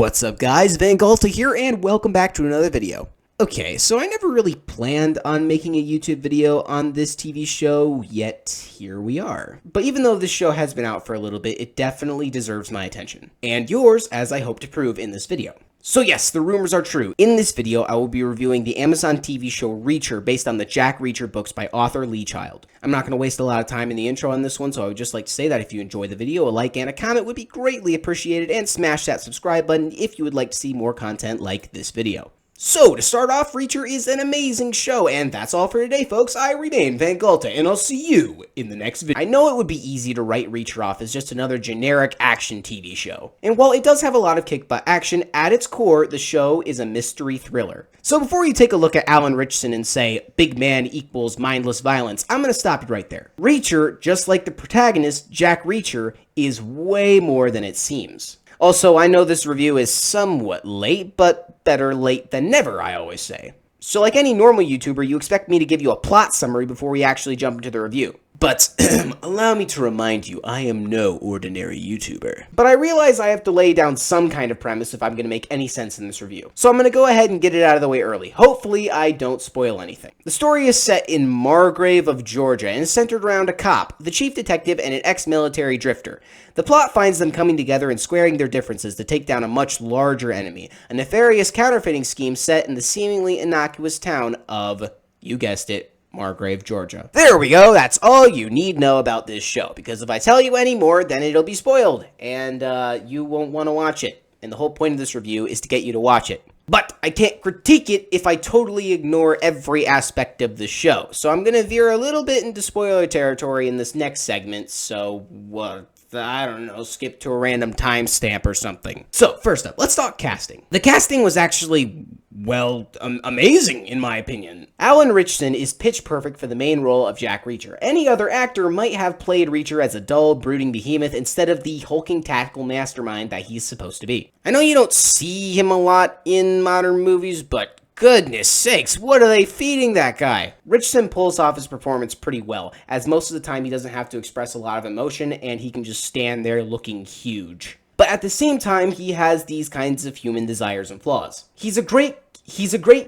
What's up guys, VanGalta here and welcome back to another video. Okay, so I never really planned on making a YouTube video on this TV show, yet here we are. But even though this show has been out for a little bit, it definitely deserves my attention. And yours, as I hope to prove in this video. So yes, the rumors are true. In this video, I will be reviewing the Amazon TV show Reacher based on the Jack Reacher books by author Lee Child. I'm not going to waste a lot of time in the intro on this one, so I would just like to say that if you enjoy the video, a like and a comment would be greatly appreciated, and smash that subscribe button if you would like to see more content like this video. So, to start off, Reacher is an amazing show, and that's all for today, folks. I remain VanGalta, and I'll see you in the next video. I know it would be easy to write Reacher off as just another generic action TV show. And while it does have a lot of kick-butt action, at its core, the show is a mystery thriller. So before you take a look at Alan Ritchson and say, big man equals mindless violence, I'm gonna stop you right there. Reacher, just like the protagonist, Jack Reacher, is way more than it seems. Also, I know this review is somewhat late, but better late than never, I always say. So like any normal YouTuber, you expect me to give you a plot summary before we actually jump into the review. But, allow me to remind you, I am no ordinary YouTuber. But I realize I have to lay down some kind of premise if I'm going to make any sense in this review. So I'm going to go ahead and get it out of the way early. Hopefully, I don't spoil anything. The story is set in Margrave of Georgia and is centered around a cop, the chief detective, and an ex-military drifter. The plot finds them coming together and squaring their differences to take down a much larger enemy, a nefarious counterfeiting scheme set in the seemingly innocuous town of, you guessed it, Margrave, Georgia. There we go, that's all you need know about this show, because if I tell you any more, then it'll be spoiled, and you won't want to watch it. And the whole point of this review is to get you to watch it. But I can't critique it if I totally ignore every aspect of the show, so I'm gonna veer a little bit into spoiler territory in this next segment, so I don't know, skip to a random timestamp or something. So, first up, let's talk casting. The casting was actually, well, amazing, in my opinion. Alan Ritchson is pitch perfect for the main role of Jack Reacher. Any other actor might have played Reacher as a dull, brooding behemoth instead of the hulking tactical mastermind that he's supposed to be. I know you don't see him a lot in modern movies, but goodness sakes, what are they feeding that guy? Ritchson pulls off his performance pretty well, as most of the time he doesn't have to express a lot of emotion and he can just stand there looking huge. But at the same time, he has these kinds of human desires and flaws. He's a great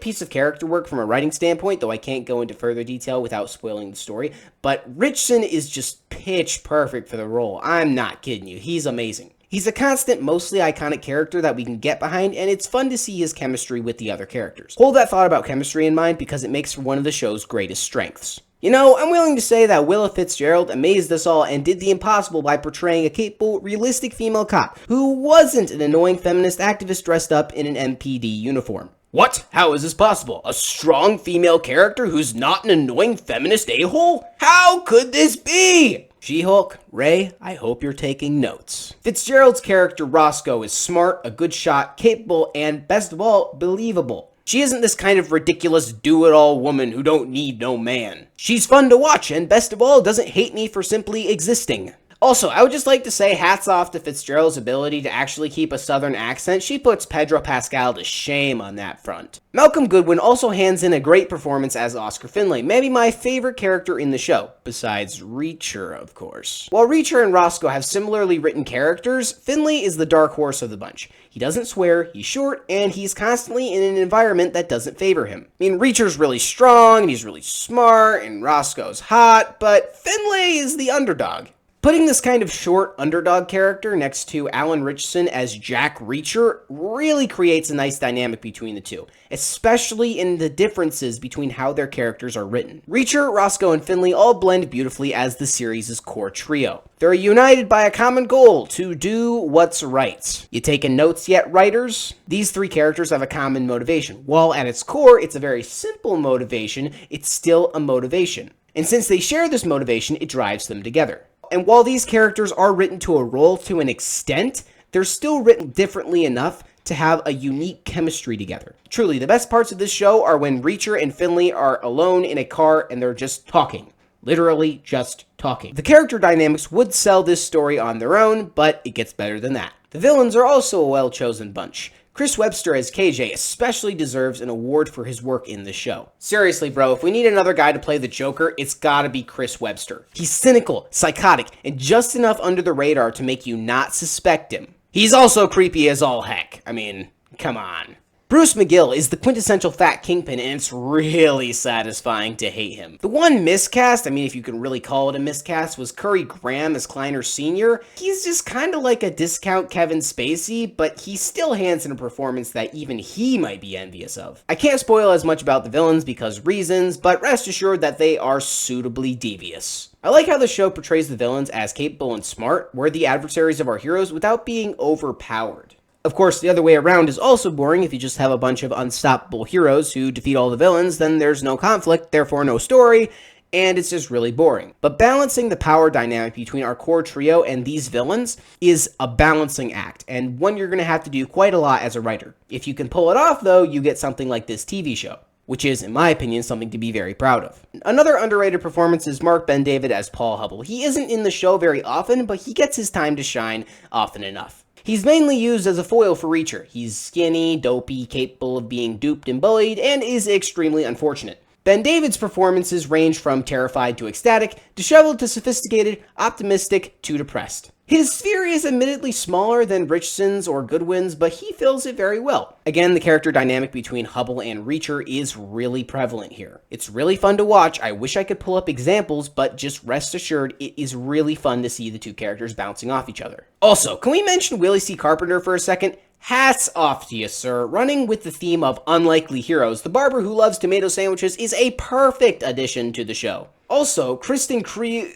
piece of character work from a writing standpoint, though I can't go into further detail without spoiling the story, but Ritchson is just pitch perfect for the role. I'm not kidding you, he's amazing. He's a constant, mostly iconic character that we can get behind, and it's fun to see his chemistry with the other characters. Hold that thought about chemistry in mind because it makes for one of the show's greatest strengths. You know, I'm willing to say that Willa Fitzgerald amazed us all and did the impossible by portraying a capable, realistic female cop who wasn't an annoying feminist activist dressed up in an MPD uniform. What? How is this possible? A strong female character who's not an annoying feminist a-hole? How could this be? She-Hulk, Ray, I hope you're taking notes. Fitzgerald's character Roscoe is smart, a good shot, capable, and best of all, believable. She isn't this kind of ridiculous do-it-all woman who don't need no man. She's fun to watch, and best of all, doesn't hate me for simply existing. Also, I would just like to say hats off to Fitzgerald's ability to actually keep a southern accent. She puts Pedro Pascal to shame on that front. Malcolm Goodwin also hands in a great performance as Oscar Finlay, maybe my favorite character in the show, besides Reacher, of course. While Reacher and Roscoe have similarly written characters, Finlay is the dark horse of the bunch. He doesn't swear, he's short, and he's constantly in an environment that doesn't favor him. I mean, Reacher's really strong, and he's really smart, and Roscoe's hot, but Finlay is the underdog. Putting this kind of short underdog character next to Alan Ritchson as Jack Reacher really creates a nice dynamic between the two, especially in the differences between how their characters are written. Reacher, Roscoe, and Finlay all blend beautifully as the series' core trio. They're united by a common goal, to do what's right. You taking notes yet, writers? These three characters have a common motivation. While at its core, it's a very simple motivation, it's still a motivation. And since they share this motivation, it drives them together. And while these characters are written to a role to an extent, they're still written differently enough to have a unique chemistry together. Truly, the best parts of this show are when Reacher and Finlay are alone in a car and they're just talking. Literally just talking. The character dynamics would sell this story on their own, but it gets better than that. The villains are also a well-chosen bunch. Chris Webster as KJ especially deserves an award for his work in the show. Seriously, bro, if we need another guy to play the Joker, it's gotta be Chris Webster. He's cynical, psychotic, and just enough under the radar to make you not suspect him. He's also creepy as all heck. I mean, come on. Bruce McGill is the quintessential fat kingpin, and it's really satisfying to hate him. The one miscast, I mean, if you can really call it a miscast, was Curry Graham as Kleiner Sr. He's just kind of like a discount Kevin Spacey, but he still hands in a performance that even he might be envious of. I can't spoil as much about the villains because reasons, but rest assured that they are suitably devious. I like how the show portrays the villains as capable and smart, worthy adversaries of our heroes without being overpowered. Of course, the other way around is also boring. If you just have a bunch of unstoppable heroes who defeat all the villains, then there's no conflict, therefore no story, and it's just really boring. But balancing the power dynamic between our core trio and these villains is a balancing act, and one you're going to have to do quite a lot as a writer. If you can pull it off, though, you get something like this TV show, which is, in my opinion, something to be very proud of. Another underrated performance is Mark Ben-David as Paul Hubble. He isn't in the show very often, but he gets his time to shine often enough. He's mainly used as a foil for Reacher. He's skinny, dopey, capable of being duped and bullied, and is extremely unfortunate. Ben-David's performances range from terrified to ecstatic, disheveled to sophisticated, optimistic to depressed. His sphere is admittedly smaller than Richardson's or Goodwin's, but he fills it very well. Again, the character dynamic between Hubble and Reacher is really prevalent here. It's really fun to watch. I wish I could pull up examples, but just rest assured, it is really fun to see the two characters bouncing off each other. Also, can we mention Willie C. Carpenter for a second? Hats off to you, sir. Running with the theme of unlikely heroes, the barber who loves tomato sandwiches is a perfect addition to the show. Also, Kristen Kriuk?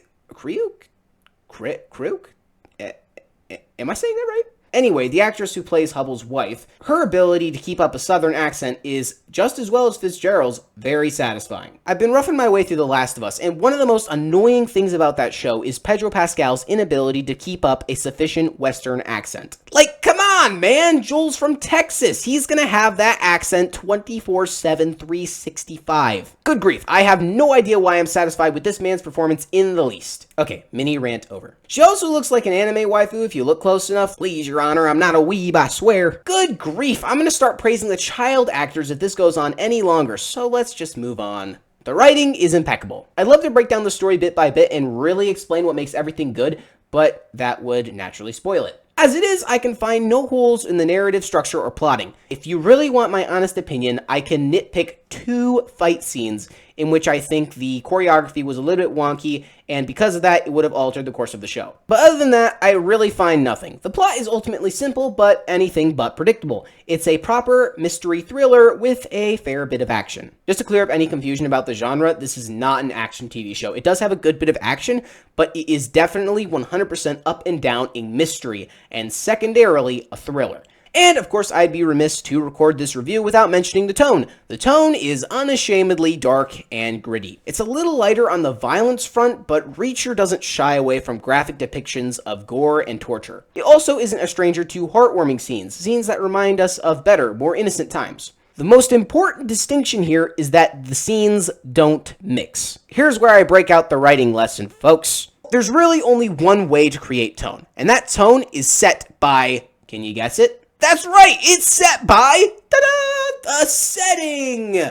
Am I saying that right? Anyway, the actress who plays Hubble's wife, her ability to keep up a southern accent is, just as well as Fitzgerald's, very satisfying. I've been roughing my way through The Last of Us, and one of the most annoying things about that show is Pedro Pascal's inability to keep up a sufficient western accent. Like, come on, man! Joel's from Texas. He's gonna have that accent 24/7, 365. Good grief, I have no idea why I'm satisfied with this man's performance in the least. Okay, mini rant over. She also looks like an anime waifu if you look close enough. Please, Your Honor, I'm not a weeb, I swear. Good grief, I'm gonna start praising the child actors if this goes on any longer, so let's just move on. The writing is impeccable. I'd love to break down the story bit by bit and really explain what makes everything good, but that would naturally spoil it. As it is, I can find no holes in the narrative structure or plotting. If you really want my honest opinion, I can nitpick 2 fight scenes in which I think the choreography was a little bit wonky, and because of that, it would have altered the course of the show. But other than that, I really find nothing. The plot is ultimately simple, but anything but predictable. It's a proper mystery thriller with a fair bit of action. Just to clear up any confusion about the genre, this is not an action TV show. It does have a good bit of action, but it is definitely 100% up and down a mystery, and secondarily, a thriller. And, of course, I'd be remiss to record this review without mentioning the tone. The tone is unashamedly dark and gritty. It's a little lighter on the violence front, but Reacher doesn't shy away from graphic depictions of gore and torture. It also isn't a stranger to heartwarming scenes that remind us of better, more innocent times. The most important distinction here is that the scenes don't mix. Here's where I break out the writing lesson, folks. There's really only one way to create tone, and that tone is set by, can you guess it? That's right, it's set by, ta-da, the setting.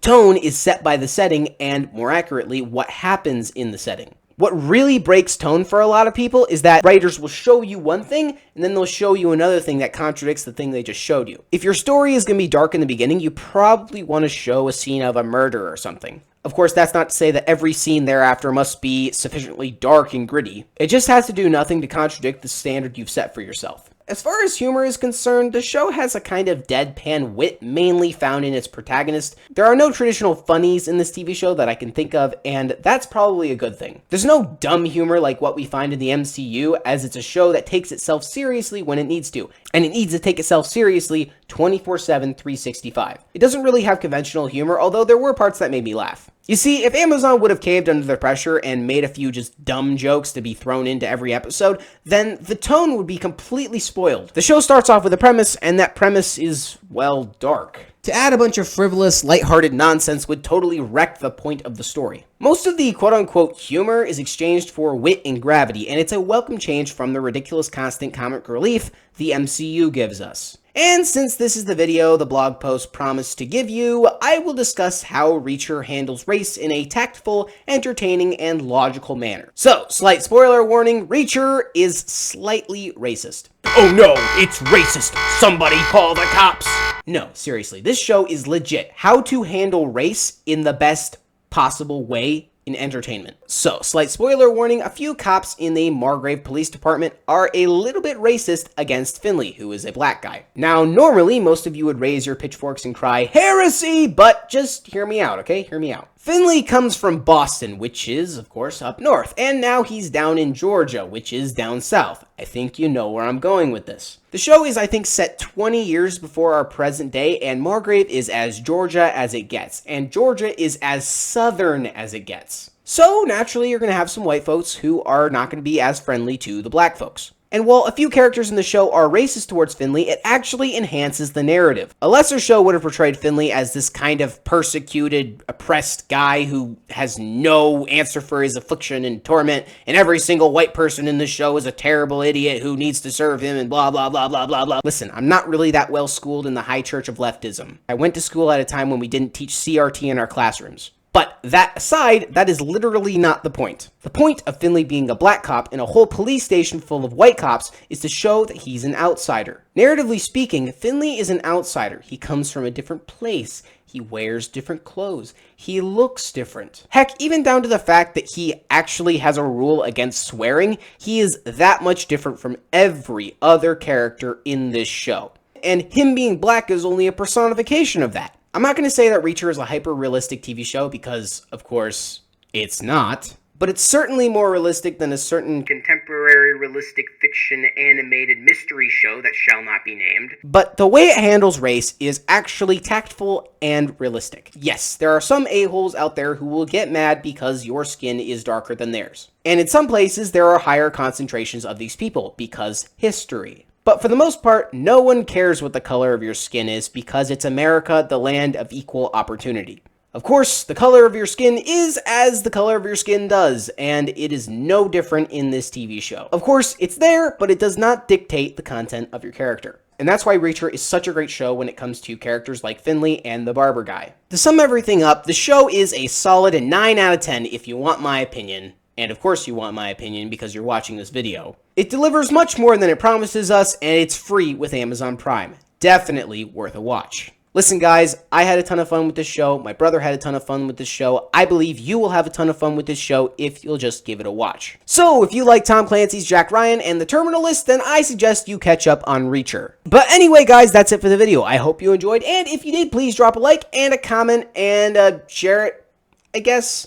Tone is set by the setting and, more accurately, what happens in the setting. What really breaks tone for a lot of people is that writers will show you one thing, and then they'll show you another thing that contradicts the thing they just showed you. If your story is going to be dark in the beginning, you probably want to show a scene of a murder or something. Of course, that's not to say that every scene thereafter must be sufficiently dark and gritty. It just has to do nothing to contradict the standard you've set for yourself. As far as humor is concerned, the show has a kind of deadpan wit mainly found in its protagonist. There are no traditional funnies in this TV show that I can think of, and that's probably a good thing. There's no dumb humor like what we find in the MCU, as it's a show that takes itself seriously when it needs to, and it needs to take itself seriously 24/7, 365. It doesn't really have conventional humor, although there were parts that made me laugh. You see, if Amazon would have caved under the pressure and made a few just dumb jokes to be thrown into every episode, then the tone would be completely spoiled. The show starts off with a premise, and that premise is, well, dark. To add a bunch of frivolous, lighthearted nonsense would totally wreck the point of the story. Most of the quote-unquote humor is exchanged for wit and gravity, and it's a welcome change from the ridiculous constant comic relief the MCU gives us. And since this is the video the blog post promised to give you, I will discuss how Reacher handles race in a tactful, entertaining, and logical manner. So, slight spoiler warning, Reacher is slightly racist. Oh no, it's racist. Somebody call the cops. No, seriously, this show is legit. How to handle race in the best possible way in entertainment. So, slight spoiler warning, a few cops in the Margrave Police Department are a little bit racist against Finley, who is a black guy. Now, normally, most of you would raise your pitchforks and cry, heresy, but just hear me out, okay? Hear me out. Finley comes from Boston, which is, of course, up north, and now he's down in Georgia, which is down south. I think you know where I'm going with this. The show is, I think, set 20 years before our present day, and Margrave is as Georgia as it gets, and Georgia is as southern as it gets. So, naturally, you're going to have some white folks who are not going to be as friendly to the black folks. And while a few characters in the show are racist towards Finley, it actually enhances the narrative. A lesser show would have portrayed Finley as this kind of persecuted, oppressed guy who has no answer for his affliction and torment, and every single white person in the show is a terrible idiot who needs to serve him and blah, blah, blah, blah, blah, blah. Listen, I'm not really that well schooled in the high church of leftism. I went to school at a time when we didn't teach CRT in our classrooms. But that aside, that is literally not the point. The point of Finley being a black cop in a whole police station full of white cops is to show that he's an outsider. Narratively speaking, Finley is an outsider. He comes from a different place. He wears different clothes. He looks different. Heck, even down to the fact that he actually has a rule against swearing, he is that much different from every other character in this show. And him being black is only a personification of that. I'm not going to say that Reacher is a hyper-realistic TV show because, of course, it's not. But it's certainly more realistic than a certain contemporary realistic fiction animated mystery show that shall not be named. But the way it handles race is actually tactful and realistic. Yes, there are some a-holes out there who will get mad because your skin is darker than theirs. And in some places, there are higher concentrations of these people because history. But for the most part, no one cares what the color of your skin is because it's America, the land of equal opportunity. Of course, the color of your skin is as the color of your skin does, and it is no different in this TV show. Of course, it's there, but it does not dictate the content of your character. And that's why Reacher is such a great show when it comes to characters like Finley and the barber guy. To sum everything up, the show is a solid 9 out of 10 if you want my opinion. And of course you want my opinion because you're watching this video. It delivers much more than it promises us, and it's free with Amazon Prime. Definitely worth a watch. Listen guys, I had a ton of fun with this show, my brother had a ton of fun with this show, I believe you will have a ton of fun with this show if you'll just give it a watch. So if you like Tom Clancy's Jack Ryan and The Terminal List, then I suggest you catch up on Reacher. But anyway guys, that's it for the video. I hope you enjoyed, and if you did, please drop a like and a comment and share it, I guess.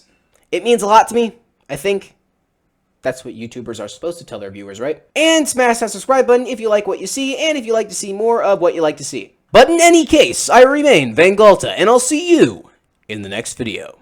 It means a lot to me. I think that's what YouTubers are supposed to tell their viewers, right? And smash that subscribe button if you like what you see, and if you like to see more of what you like to see. But in any case, I remain Van Galta, and I'll see you in the next video.